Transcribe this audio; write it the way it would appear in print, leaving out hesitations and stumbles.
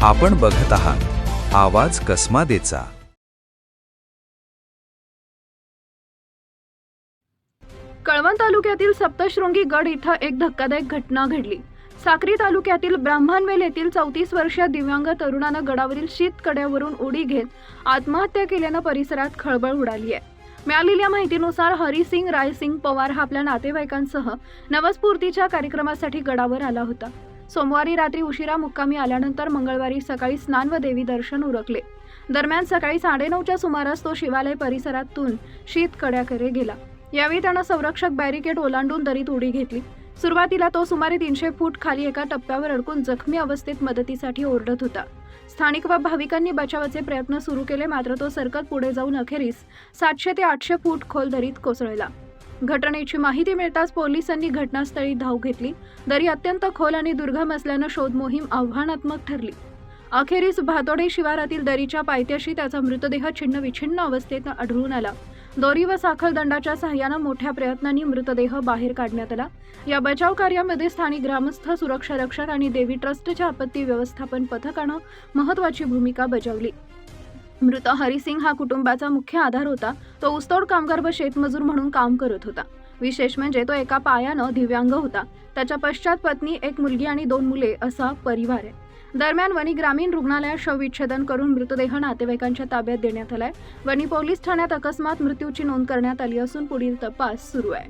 आपण बघत आहात आवाज कसमादेचा। कळवण तालुक्यातील सप्तशृंगी गड इथं एक धक्कादायक घटना घडली। साक्री तालुक्यातील ब्राह्मणवेल येथील 34 वर्षीय दिव्यांग तरुणानं गडावरील शीतकड्यावरून उडी घेत आत्महत्या केल्यानं परिसरात खळबळ उडाली आहे। मिळालेल्या माहितीनुसार हरिसिंग रायसिंग पवार हा आपल्या नातेवाईकांसह नवस्फूर्तीच्या कार्यक्रमासाठी गडावर आला होता। सोमवारी रात्री उशिरा मुक्कामी आल्यानंतर मंगळवारी सकाळी स्नान व देवी दर्शन उरकले। दरम्यान सकाळी 9:30च्या सुमारास तो शिवालय परिसरातून शीतकड्याकडे गेला। यावेळी त्यानं संरक्षक बॅरिकेड ओलांडून दरीत उडी घेतली। सुरुवातीला तो सुमारे 300 फूट खाली एका टप्प्यावर अडकून जखमी अवस्थेत मदतीसाठी ओरडत होता। स्थानिक व भाविकांनी बचावाचे प्रयत्न सुरू केले, मात्र तो सरकत पुढे जाऊन अखेरीस 700 ते 800 फूट खोल दरीत कोसळला। घटनेची माहिती मिळताच पोलिसांनी घटनास्थळी धाव घेतली। दरी अत्यंत खोल आणि दुर्गम असल्यानं शोध मोहीम आव्हानात्मक ठरली। अखेरीस भातोडे शिवारातील दरीच्या पायथ्याशी त्याचा मृतदेह छिन्नविछिन्न अवस्थेत आढळून आला। दोरी व साखळ दंडाच्या सहाय्याने मोठ्या प्रयत्नांनी मृतदेह बाहेर काढण्यात आला। या बचाव कार्यामध्ये स्थानिक ग्रामस्थ, सुरक्षा रक्षक आणि देवी ट्रस्टच्या आपत्ती व्यवस्थापन पथकानं महत्त्वाची भूमिका बजावली। मृत हरिसिंग हा कुटुंबाचा मुख्य आधार होता। तो ऊसतोड कामगार व शेतमजूर म्हणून काम करत होता। विशेष म्हणजे तो एका पायानं दिव्यांग होता। त्याच्या पश्चात पत्नी, एक मुलगी आणि 2 मुले असा परिवार आहे। दरम्यान वणी ग्रामीण रुग्णालयात शवविच्छेदन करून मृतदेह नातेवाईकांच्या ताब्यात देण्यात आलाय। वणी पोलीस ठाण्यात अकस्मात मृत्यूची नोंद करण्यात आली असून पुढील तपास सुरू आहे।